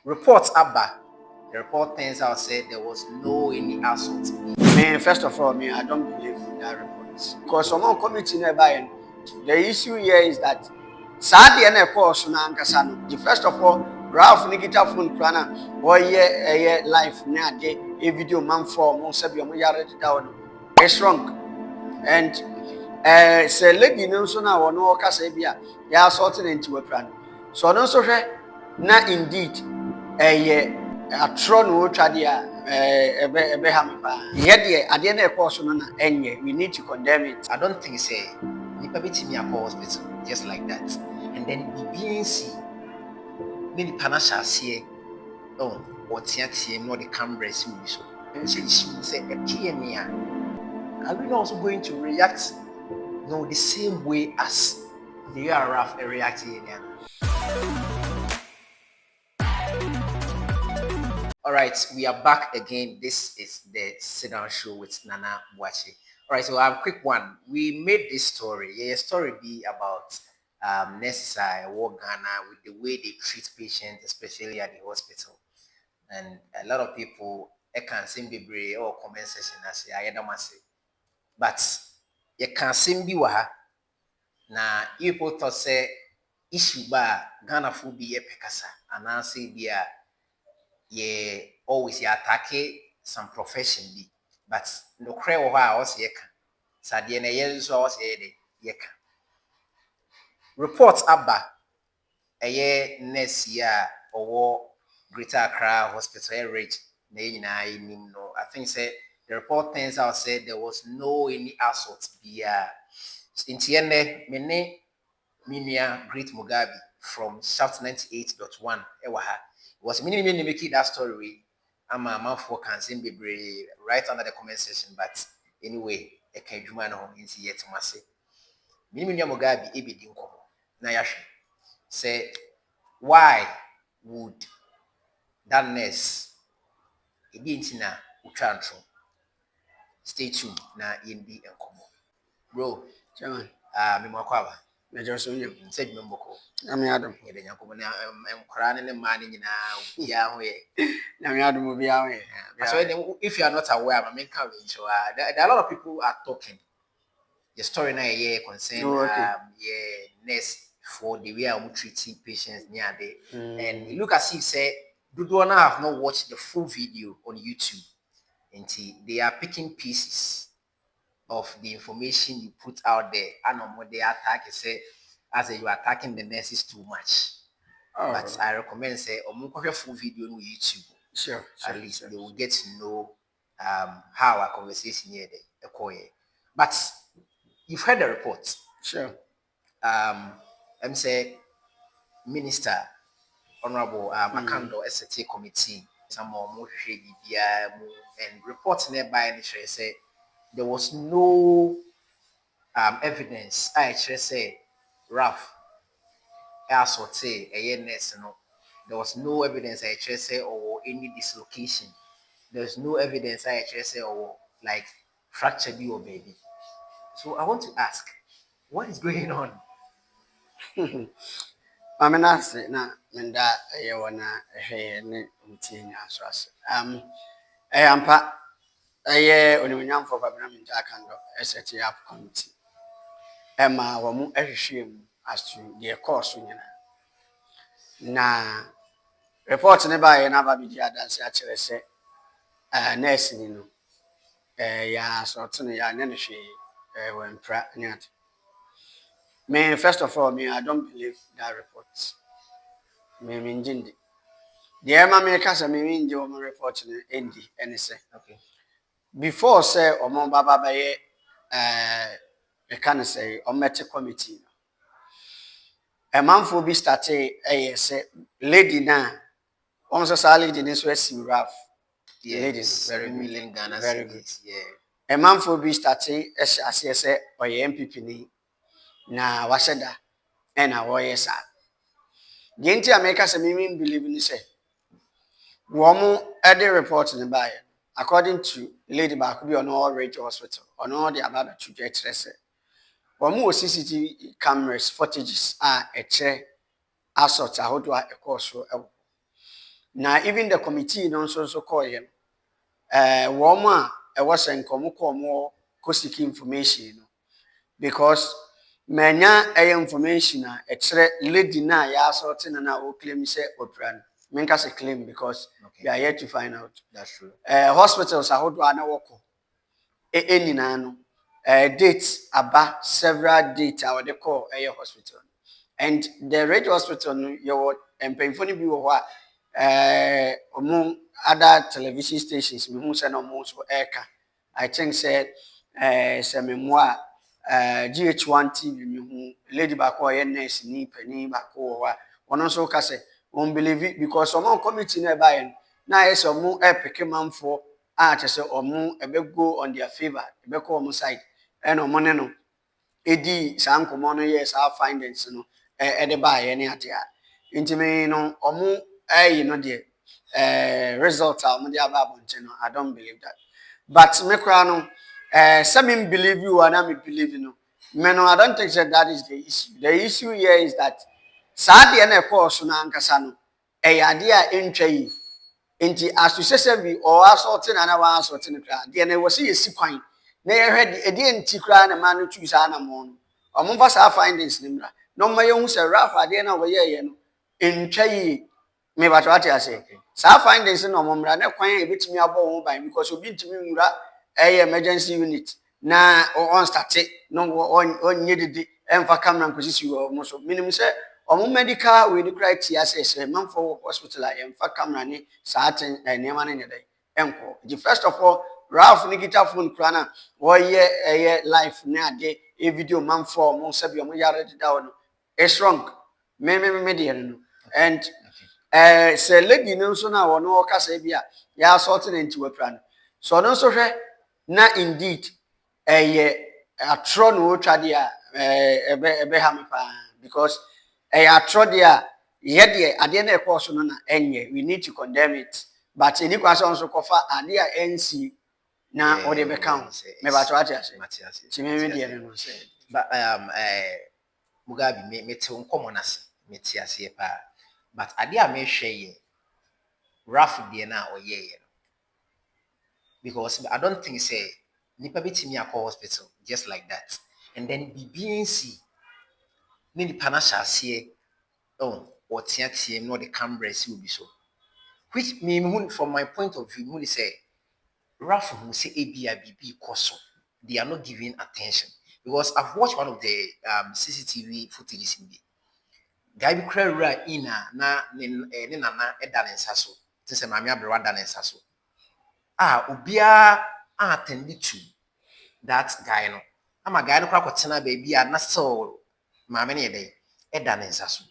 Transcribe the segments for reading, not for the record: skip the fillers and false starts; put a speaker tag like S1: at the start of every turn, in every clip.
S1: Reports about. The report turns out said there was no any assault.
S2: First of all, I don't believe that report. Because someone committee nearby, the issue here is that sadly and of course the first of all, Ralph Nikita phone planner, or a life near a video man for Monsabi down. It's wrong. And say lady no so now or no casabia, ya sorting into a plan. So no so na indeed a atro no tradia ebeham pa ye ade na course no na enye we need to condemn it.
S1: I don't think say nipa biti me akọ hospital just like that. And then BNC maybe panasha see oh or tia no the camera see so. She say a TNA. Are we not also going to react the same way as the Raph reacting? All right, we are back again. This is the sit down show with Nana Boachi. All right, so I have a quick one. We made this story. Yeah, story be about necessary war Ghana with the way they treat patients, especially at the hospital. And a lot of people can seem be or comment section as I don't say. But you can seem be na people thought say issue ba Ghana food be a pekasa and I say be a always attack some profession bi but no cry wo ha o se yeka sade na ye so o se de yeka report aba nurse ya owo Greater Accra Hospital rate na nyina nim no I think say the report turns out said there was no any assault bia intiene me Minia Great Mugabe from Shaft 98.1 ewa ha was meaning making that story. I'm a man for can be right under the comment section, but anyway, a can do man home in yet must say. Minia Mugabe ebi dinko. Na yashi say why would that nurse ebi intina utrantro stay tuned na yindi enkomo. Bro,
S2: Chairman,
S1: me makwaba.
S2: I just you
S1: Said Memboko.
S2: I'm Adam.
S1: Yɛde Nyankopɔn na nkwaraa ne mmaa no nyinaa obiara ho yɛ.
S2: I'm Adam will be out here.
S1: So if you are not aware, I mean, there are a lot of people are talking. The story now yeah concern nurse for the way I'm treating patients near there. And it look as if say Duduana have not watched the full video on YouTube. And they are picking pieces of the information you put out there. And what they attack is say as you are attacking the nurses too much. But I recommend say a full video on YouTube.
S2: Sure.
S1: At least they will get to know how our conversation here but you've heard the report.
S2: Sure.
S1: I'm say Minister Honorable Makando ST Committee some more and reports nearby and say there was no evidence. I say Raph assaulted a nurse no. There was no evidence I say or any dislocation. There's no evidence I say or like fracture be or baby. So I want to ask, what is going on?
S2: I mean, I say, na, Menda, you wanna hear any answers. I am pa, when you young for Babylon, I can do ST up committee. Emma, or more shame as to their course. Na report never another video that's actually say, nursing, you know, ya, so to ya, and then she when pregnant. First of all, I don't believe that report. Njindi. The Emma makers are me the woman report in Indy and say,
S1: Okay.
S2: Before say, or Mon Baba Baye, I can say, or Meta committee. A month will be started, say, lady now, almost a lady in this West Raph.
S1: Yeah, ladies, very million Ghana
S2: very good.
S1: Yeah.
S2: A month will be started, as I say, or MPP. Na waseda and a warrior sa. The entire makers a meaning believe in say. Woman at the report in the buyer, according to Lady Bakubi on all rate hospital, on all the about to get stressed. Woman CCTV cameras footages are a chair, assault, a hoodwa, a course. na even the committee no so call him wɔn a ɛwɔ sɛ nkɔmɔ kɔmɔ kɔ information no because manya information a ɛkyerɛ lady na ya asɔte na o claim sɛ opera no menka sɛ claim because we are yet to find out.
S1: That's true.
S2: Hospitals ahodoɔ a na wɔkɔ nyinaa no dates aba several dates a wɔde kɔ hospital and the radio hospital no yɛwɔ mpanyinfoɔ no bi wɔ hɔ a ɔmo other television stations mehu sɛ na ɔmo nso ɛka I think sɛ sɛ memoa GH1 TV mehu lady baako a ɔyɛ nurse ni panyin baako wɔ hɔ a ɔno nso ka sɛ on believe because ɔmo committee na ɛbaayɛ no na ayɛ sɛ ɔmo ɛpeke manfoɔ a kyerɛ sɛ ɔmo ɛbɛ go on their favor ɛbɛ kɔ ɔmo side ɛna ɔmo ne no edi saa nkɔmɔ no yɛ saa findings no ɛde baayɛ ne ate a ntumi no ɔmo ɛyi no deɛ result a ɔmo de aba abɔnten no I don't believe that but me kora no sɛ me believe you and I believe you no me no I don't think that is the issue here is that saa deɛ na ɛkɔɔ so na ankasa no ɛyɛ adeɛ a ɛntwa yi nti asosɛsɛ bi ɔwɔ asɔɔte na wɔn asɔɔte no kora deɛ na ɛwɔ sɛ yɛsi kwan na yɛhwɛ ɛdeɛ nti kora na maa no tu saa na mo no ɔmo nfa saa findings ne mra na ɔmo yɛ hu sɛ Raph adeɛ na wɔyɛ yɛ no ntwa yi me ba to ate ase saa findings na ɔmo mra na kwan a ebetumi abɔ wɔn ban because obi ntumi nwura emergency unit na on start no on didi emfa camera nkosi ɔmo so minim sɛ ɔmo medical we the criteria sɛ manfo hospital a emfa camera ni saa ten nneɛma no nyɛ dɛ enko the first of all Raph ni kita phone kura na wɔyɛ live ne ade video manfo ɔmo sɛ bi ɔmo yare deda no is wrong me deɛ no and sɛ lady no nso na wɔn ɔkasa bi a ya assault na nti wapra no so no nso hwɛ na indeed atro no otwa de a ebe ha me pa because atro de a ye de ade na ekọ so no na enye we need to condemn it but any kwase on so kofa ade a NC na o de be count me ba to ate ase ti me de no say
S1: but Mugabe me te nkomo na se me te ase pa but ade a me hwe ye Raph de na oyeye no because I don't think say nipa betimi akọ hospital just like that and then BBNC ni nipa na hyase or tiatie no the cameras will be so which me from my point of view me say Raph who say ABI BB koso they are not giving attention because I've watched one of the CCTV footages in the guy be cry ina na ne nana eda ne nsa so te se maame abrewa da ne nsa so obia attend to that guy no ama guy no kwa kwotena baby a na still maame ne dey eda ne nsa so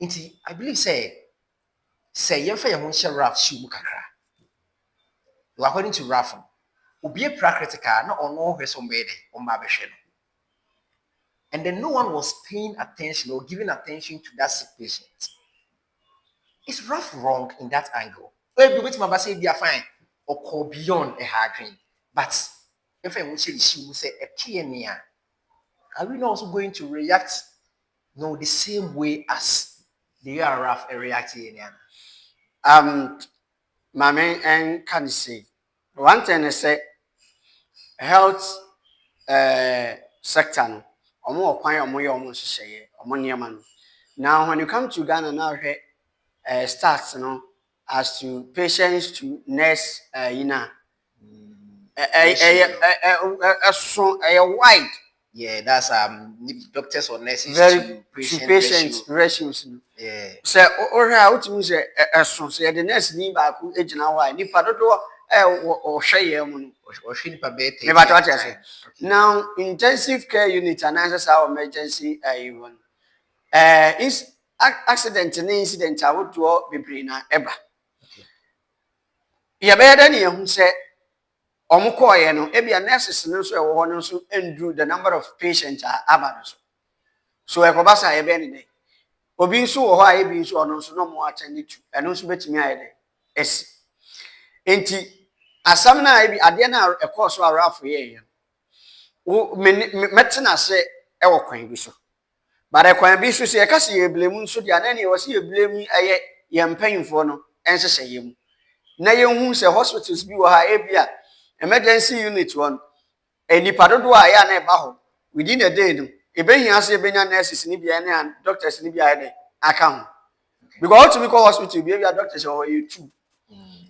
S1: nti I believe say yemfa ye ho hye Raph shi mu kakra according to Raph obia critical na ono hwe so mbede o ma behwe no and then no one was paying attention or giving attention to that sick patient. Is Raph wrong in that angle? Maybe with my say they are fine or go beyond a hard dream. But if I will say a TNA, are we not also going to react the same way as they are Raph reacting?
S2: Mame and can say one thing is say health sector no omo okwan omo ye omo hyehyeye omo niema no now when you come to Ghana now starts no as to patients to nurse wide
S1: yeah that's doctors or nurses
S2: to patients ratios
S1: yeah
S2: say ora utimi say so say the nurse ni ba ku ejina wa ni pa dodo o hweye mu no now intensive care unit and our emergency even is accident and incident I would do be na eba ya be da ne hu say omukoye no ebia nurses no so e wo no so endru the number of patients are aba so e ko basa e be ne dey obi nso wo ho a ebi nso ono nso no mo attend to eno nso betimi aye dey esi enti asam na ebi ade na e ko so Raph ye wo metena se e wo kwan bi so but e kwan bi so se e ka se ye blame nso dia na ne wo se ye blame aye ye mpanyimfo no ɛnhyehyɛ yɛ mu na yɛnhu sɛ hospitals bi wɔ ha ebia emergency unit one nipa dodo a ya na eba hɔ within a day no ebehia se ebenya nurses ni bia na doctors ni bia na aka ho because ultimately call hospital bi ebia doctors are you two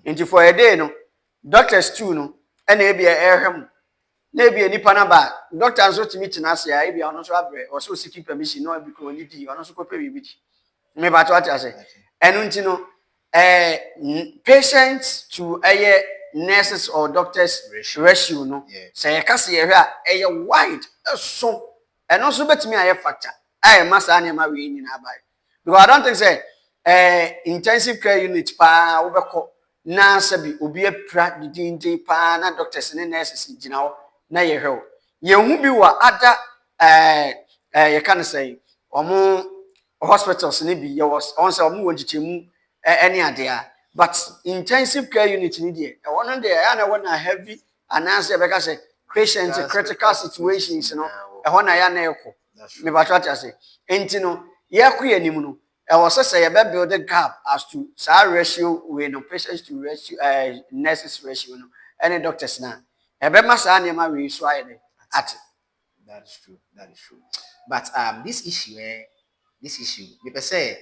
S2: nti for a day no doctors two no na ebia ehwem na ebia nipa na ba doctors so timi tina ase a ebia ono so abre o so seeking permission no bi ko ni di ono so ko pe bi di me ba to ase enu nti no patients to nurses or doctors ratio no say kase ye hwe a wide so eno so betimi aye factor masa na ma we nyina ba because I don't think say intensive care unit pa wo beko na sabi obi apra didinde pa na doctors ne nurses gina ho na ye hwe ye hu bi wa ada ye kan say omo hospitals ne bi ye was on say omo wonchichemu any ade but intensive care unit ni there e won there ya na won heavy and answer be ka say patients critical situations no e ho na ya na ekọ me ba twa say enti no ye kọ yanim no e wo say ye be build a gap as to sa ratio we no patients to ratio nurses ratio no any doctors na e be ma sa na ma we so aye at
S1: that is true but this issue me per say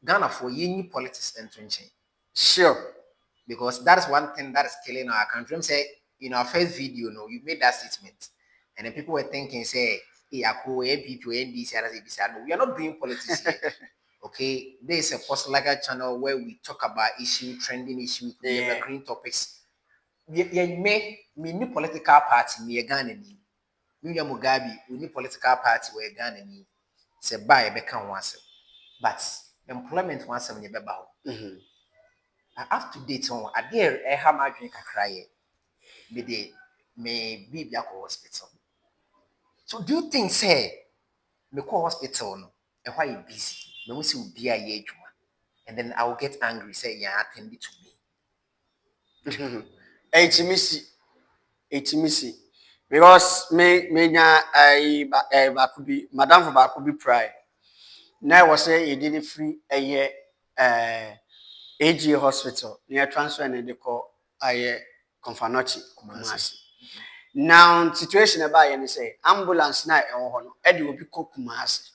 S1: Ghana for any politics entrenching.
S2: Sure.
S1: Because that is one thing that is killing our country. I'm saying in our first video, you made that statement, and then people were thinking, say, hey, people, no, we are not doing politics here. Okay, there is a post-legal channel where we talk about trending issue, green topics. Me new political party, me Ghana ni. Me Mugabe, we need political party where Ghana ni. Say buy a become once, but employment once a year. Up to date on a dear I have my drink a cry may be black hospital. So do you think say me call hospital no and why you busy? Me will see be a year and then I will get angry, say yeah, attend it to me.
S2: Etimisi because me nya bakubi madam for bakubi pride na was say you did free a year AG hospital near transfer and they call aye Confanochi Kumasi. Now situation about you say ambulance na e ho no e de obi ko Kumasi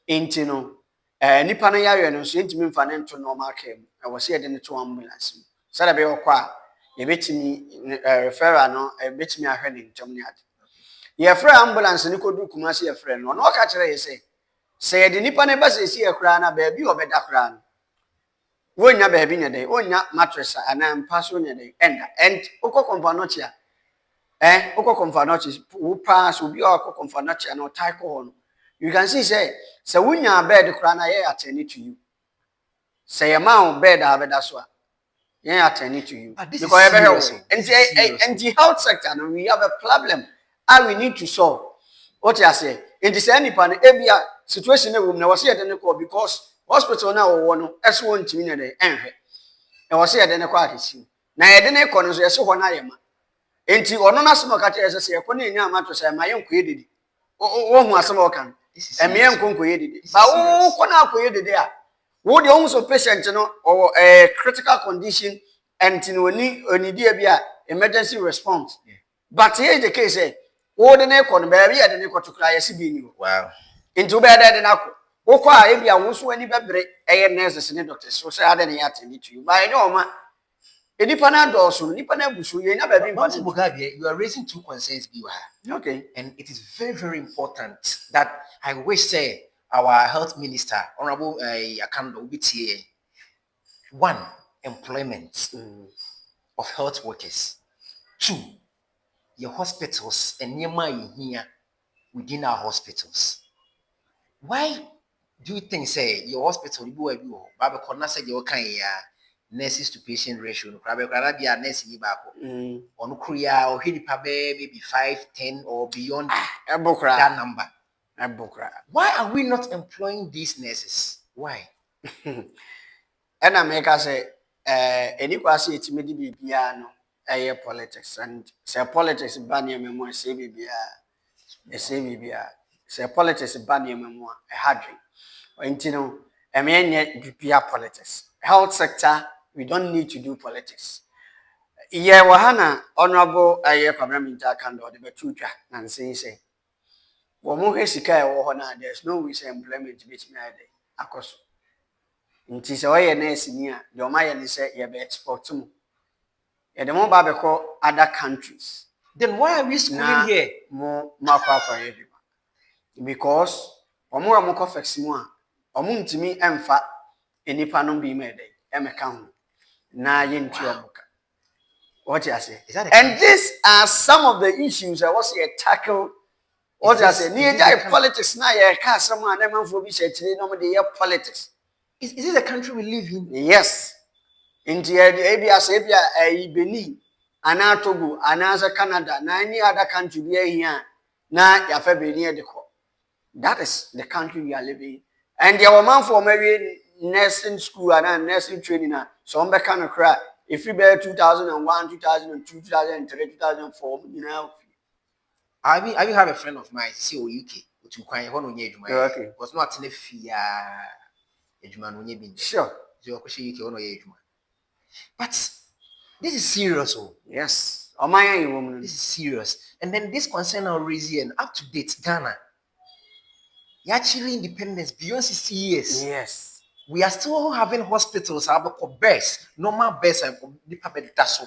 S2: enti no nipa no yare no so ntimi mfa ne to normal care e was say de ne to ambulance so that be okwa ye betimi referral no e betimi ahwe ne ntom ne ade ye frɛ ambulance ni kodu Kumasi ye frɛ no no ka kire ye say ye de nipa ne ba se si ye kra na ba bi obeda kra no wonya ba bi nyede wonya mattress ana mpa so nyede enda and ukọ Confanochi ukọ Confanochi wo pass obi ukọ Confanochi na tie ko no you can see say wonya bed kra na ye attend to you say your man bed abeda so a ye attend to you because and the health sector no we have a problem and we need to solve what you say in the same nipa no ebia situation na wo na wo say de ne ko because hospital na wo no eso won timi ne de enhwe e wo say de ne ko akesi na ye de ne ko no so ye se ho na ye ma enti ono na so ka tire se ye ko na nya ma to say ma ye nko yedidi wo hu asem o kan e me ye nko yedidi ba wo ko na ko yedidi a wo de ohun so patient no or critical condition and no oni dia bia emergency response but here is the case wo de ne ko no ba bia de ne ko to kra ye se bi ni
S1: Wow.
S2: Into bed na ko wo kwa e bia wo so ani bebre nurses ne doctors so say ade ne attend to you by no ma enipa na do so nipa na busu ye na ba bi
S1: Mugabe, you are raising two concerns
S2: okay
S1: and it is very very important that I wish say our health minister honorable Akando BTA one employment of health workers, two your hospitals and nearby here within our hospitals. Why do you think say your hospital you Baba Kona said you can nurses to patient ratio no probably be a nurse ni bako on Korea or maybe 5, 10 or beyond that number. Why are we not employing these nurses? Why?
S2: and I make us say any kwasi etimi di bibia no politics and say politics ban ye memo say bibia say bibia say politics ban ye memo a hadri enti no me nye bibia politics health sector we don't need to do politics. Yeah, wahana honorable aye kwamraminta kando de betutwa na say wo mo hesika e wo ho na there's no way say employment bit me ade akoso. Nti se oye nurse ni a de o ma ye ni say ye be export mu. Ye de mo ba be ko other countries.
S1: Then why are we schooling here?
S2: Mo makwa ye because omo am ko flex mu a omo ntimi emfa enipa no bi me de emeka ho na ye ntu omuka. What you say? And these are some of the issues I was here tackle. What you say? Near politics now, yeah, cast someone, and man for be said today, no, the politics.
S1: Is this the country we live in?
S2: Yes. In the Abia, Sabia, Benin, and Togo, and as Canada, any other country here, now, you're near the court. That is the country we are living in. And there were man for maybe nursing school and nursing training. Some kind of cry. If you bear 2001, 2002, 2003, 2004, you know.
S1: I have a friend of mine, see UK, which you can one on your
S2: Okay.
S1: was not in a fear.
S2: Sure.
S1: But this is serious, oh.
S2: Yes. Oh my woman.
S1: This is serious. And then this concern our reason up to date Ghana. You're actually independence beyond 60 years.
S2: Yes.
S1: We are still having hospitals, about births, normal births, and the puppet that's so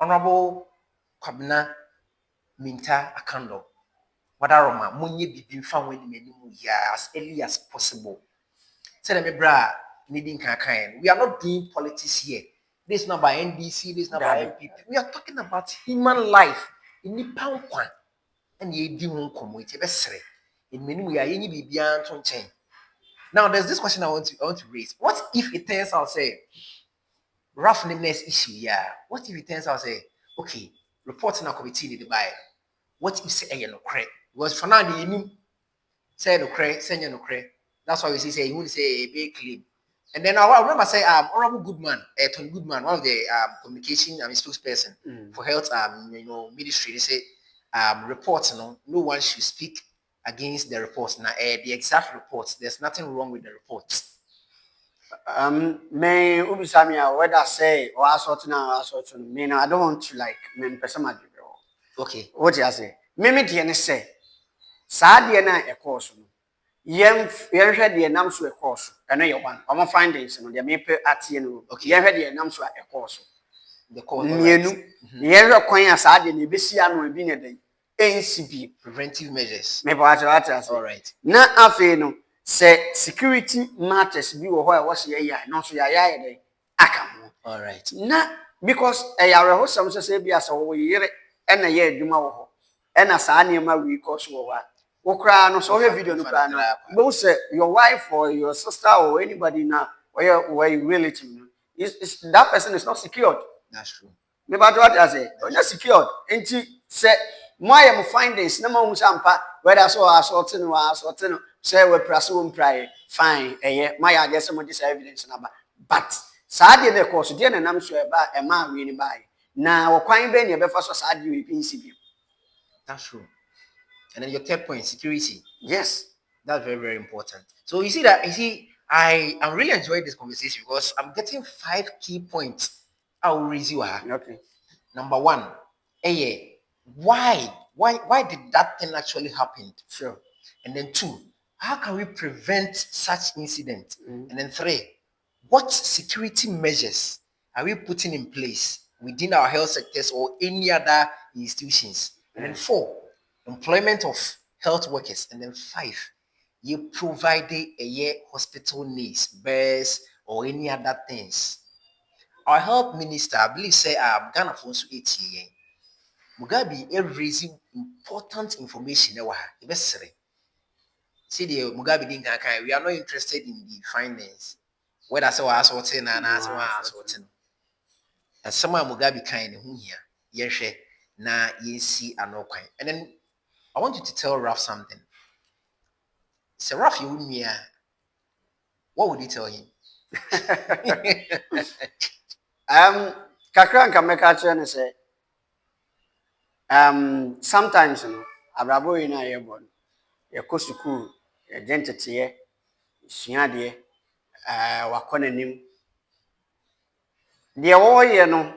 S1: Honorable Kwabena Minta Akando. Wadaroma, Munye Bibi found when many as early as possible. Tell me, bra, needing kind. We are not doing politics here. This is not by NDC, this is not by MPP. We are talking about human life in the pound quan. And ye do one community in many we are any beyond chain. Now there's this question I want to raise. What if it turns out say roughness issue? Yeah. What if it turns out say okay, reporting a committee in the buy. What if say no credit? Because for now the new say no credit, send no credit. That's why we say you want to say a big claim. And then I remember say Honorable Goodman, Tony Goodman, one of the communication spokesperson for health ministry, they say reports, no one should speak against the reports. Now the exact reports, there's nothing wrong with the reports.
S2: May Ubisamia, whether say or assorting or assorting, mean I don't want to like men person.
S1: Okay.
S2: What you say? Mimi Diana say, Sadiana a course. Yem had the name to a course, and I one. I'm findings and the maple at you. Okay, you had the name to a course.
S1: The course,
S2: you have coin as I didn't be seen and be a day. NCP
S1: preventive measures.
S2: Maybe what all right. Now, I no say security matters be where I was here, not so ya day.
S1: All right.
S2: Now, because a host some say be as a year and a year, Juma, and as I near my recourse over. Okra no so video no plan. Both say your wife or your sister or anybody now where you relative is that person is not secured.
S1: That's true.
S2: Maybe what I say, not secured. And she said, my am findings, no more sampa, whether so assorting or assorting, say we pursue prior, fine, my I guess some of this evidence number. But sadly, the course, dear, and I'm sure about a man really by. Now, quite many of us are sad you in CB.
S1: That's true. And then your third point, security.
S2: Yes.
S1: That's very, very important. So you see, I'm really enjoying this conversation because I'm getting 5 key points. I will raise you.
S2: Okay.
S1: Number 1, why did that thing actually happen?
S2: Sure.
S1: And then 2, how can we prevent such incident? And then 3, what security measures are we putting in place within our health sectors or any other institutions? And then 4, employment of health workers. And then 5, you provided hospital needs, beds, or any other things. Our health minister, I believe, say Ghana for 8 years. Mugabe raising important information. See the Mugabe didn't we are not interested in the findings. Whether so assorting and assorting. And someone Mugabe kind who here, yes, na see and no kind. And then I want you to tell Raph something. So Raph, you with me, what would you tell him?
S2: Kakran can make a say, sometimes, Abrabo in a year born, a costuku, a dentity, Siade, wakɔ n'anim deɛ wɔreyɛ no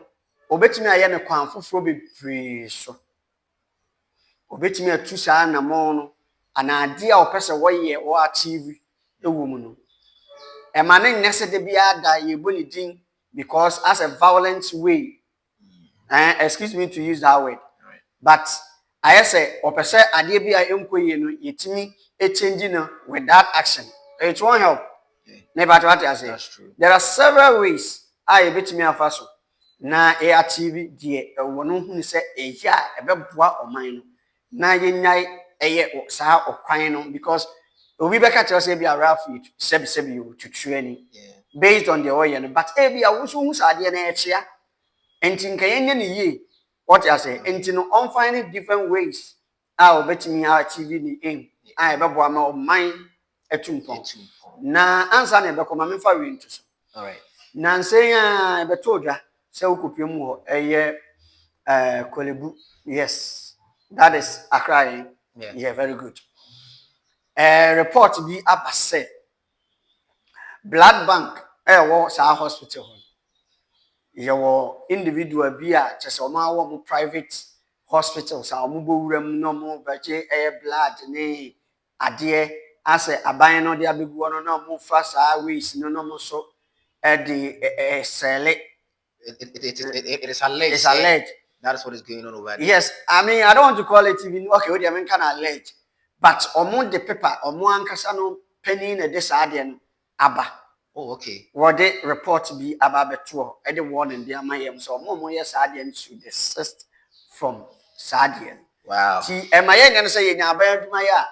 S2: obetumi ayɛ no kwan foforɔ bebree so obetumi atu saa namɔn no anaade a ɔpɛ sɛ wɔyɛ wɔ achieve ɛwɔ mu no ɛma ne nyɛ sɛ de biara da yɛbɔ ne din because as a violent way excuse me to use that word but ayɛ sɛ ɔpɛ sɛ adeɛ bi a ɛnkɔ yie no yɛtumi change no with that action it won't help there are several ways a yɛbɛtumi afa so na achieve deɛ ɛwɔ no hu sɛ ɛyɛ a ɛbɛboa ɔman no na yɛnyae ɛyɛ saa ɔkwan no because obi bɛka kyerɛ sɛ bi a Raph sɛbi o tutu ani based on the ɔyɛ no but ebi a wo so hu saa adeɛ na ɛkyea nti nka yɛnyɛ ne yie what you say nti no on find different ways a obetumi achieve the aim a ɛbɛboa ma ɔman etumpɔn na ansa na ɛbɛkɔ ma memfa wi nto so all right na nsɛn a ɛbɛtɔ dwa sɛ wokopie mu hɔ ɛyɛ Kolebu yes that is Accra yeah very good report bi aba sɛ blood bank ɛwɔ saa hospital hɔ yɛwɔ individual bi a kyɛ sɛ ɔmo awɔ mo private hospitals a ɔmo bɔ wura mu na ɔmo bɛgye ɛyɛ blood ne adeɛ asɛ aban no de abɛgu hɔ no na ɔmo fa saa ways no na ɔmo so ɛde sɛle
S1: it is alleged.
S2: It's alleged.
S1: That's what is going on over there.
S2: Yes, I mean I don't want to call it even okay. What do you mean can allege? But ɔmo the paper ɔmo ankasa no penny na de saa adeɛ no aba.
S1: Oh, okay.
S2: What the report be about beto e the warning the amayem so mo yes adian should desist from sadian.
S1: Wow.
S2: Ti e maye ngan say ye nya ban aduma ya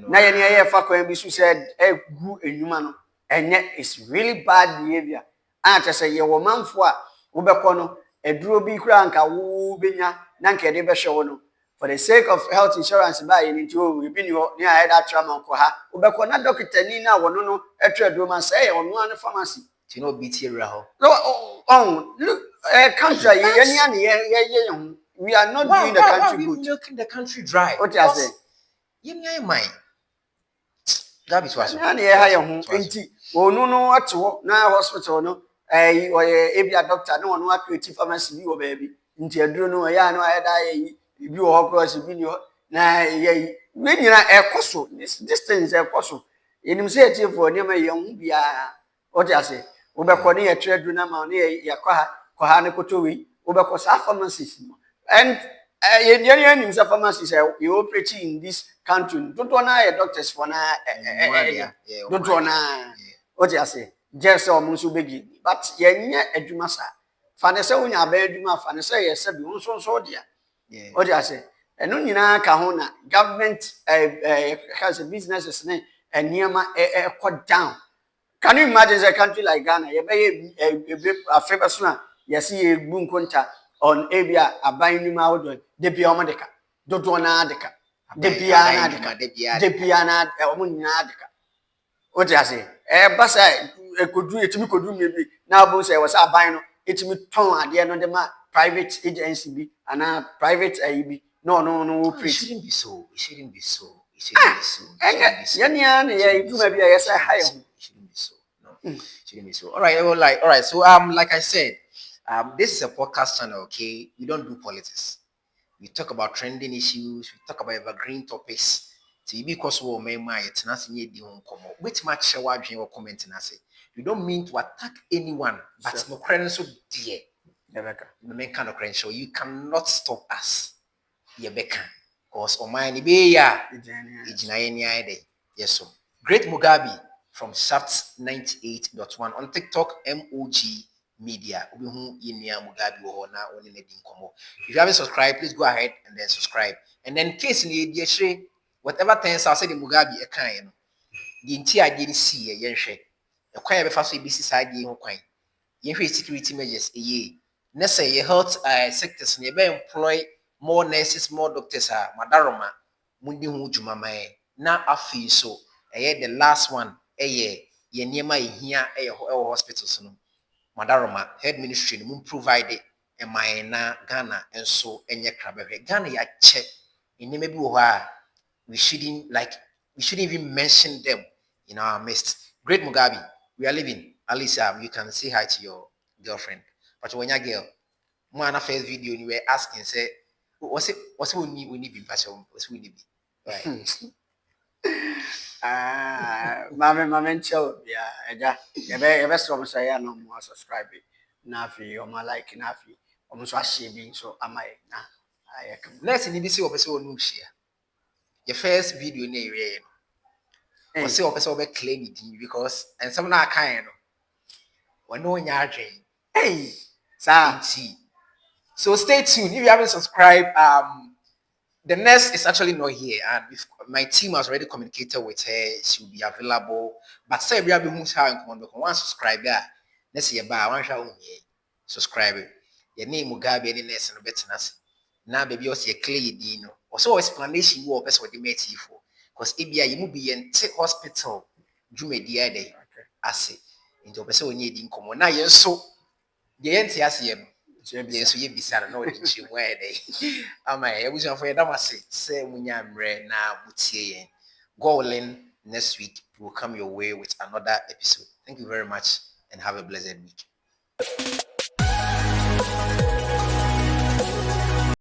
S2: na ye ne ye fa kwan bi su said e gu enuma no enye is really bad behavior. And I say ye wo manfo a wo bekɔ no eduro bi kura nka wo benya na nka de be hwe no for the sake of health insurance by you nti o bi ni ho ne aye da trauma ko ha wo bekɔ na doctor ni na wo no etwa do man say ono an pharmacy
S1: ti no bi ti ewura ho
S2: oh look country ye we are not doing the country good
S1: milking the country dry
S2: what you say
S1: ye nya mind that be twice
S2: na ye ha ye ho nti onu no ato na hospital no oye ebia doctor no ono create pharmacy bi wo ba bi nti aduro no ya no ayeda ye bi wo ho cross bi ni ho na ye we nyina ekoso this thing is ekoso yenim say etiefo ne ma ye hu bia what you say wo be ko ne ye trade na ma ne ye kwa ha ne kotowi wo be ko sa pharmacies no and ye nim say pharmacies you operate in this country don't na ye doctors for na don't na what you say just omo so begi but ye nya adwuma sa fa ne se wonya ba adwuma fa ne se ye se bi wonso dia what you say eno nyina ka ho na government has businesses ne eniema down. Can you imagine a country like Ghana? You be a favor soon. You see a boom conta on Abia, a buying out the Biomadica, Dodona Adica, the Piana Adica, the Piana Omunadica. What do I say? Bassa could do it to me, could do maybe now, both I was a buying it to me tongue at the end of the private agency be and a private AB. No,
S1: it shouldn't be so. It shouldn't be so. It shouldn't be so.
S2: You do maybe I say high.
S1: Shouldn't be so. No, shouldn't be so. All right, all right. So like I said, this is a podcast channel. Okay, we don't do politics. We talk about trending issues. We talk about evergreen topics. So because we may it's not in the home come which much share what you comment and say. We don't mean to attack anyone, but no credit so dear. No make kind of credential. You cannot stop us. Yebeka. Because Omani Beya yes, so Great Mugabe from Shafts 98.1 on TikTok MOG Media. If you haven't subscribed, please go ahead and then subscribe. And then case in whatever things I say the Mugabe a kind the entire didn't see a yen share. A quiet before BC side yen coin. Yen security measures a ye. Nessa ye health sectors never employ more nurses, more doctors Madaroma, Mundi Juma Mae. Now I feel so. The last one, ye near my here a hospital soon. Madaroma, head ministry, moon provided a na Ghana and so and your crab. Ghana ya check in maybe we shouldn't even mention them in our midst. Great Mugabe, we are leaving. At least you can say hi to your girlfriend. But when your girl, one first video you were asking, say, what's we need be passion? What's we need be? Right.
S2: Mame chill. Yeah, eja. Ebe strom so ya no mo subscribe. Na fi o ma like na fi. O mo so ahye bi so amai na. Ayekam.
S1: Next in this person will share. Your first video near or say or person will claim it because and some now kind of no nyardre.
S2: Hey, sir.
S1: So stay tuned. If you haven't subscribed, the nurse is actually not here, and my team has already communicated with her. She will be available. But say we have been one subscriber. Let's see about one shall subscribe. Your name Mugabe any nurse and better nurse. Now baby also a clay dino. Also explanation you person what the mate for. Because if you be in hospital, you may the other. I say into person we need in common. Now yes so the NTSM. Yes, we be sad no nchi where they ama e busu for yeda wase say munya mre na butie golden next week will come your way with another episode. Thank you very much and have a blessed week.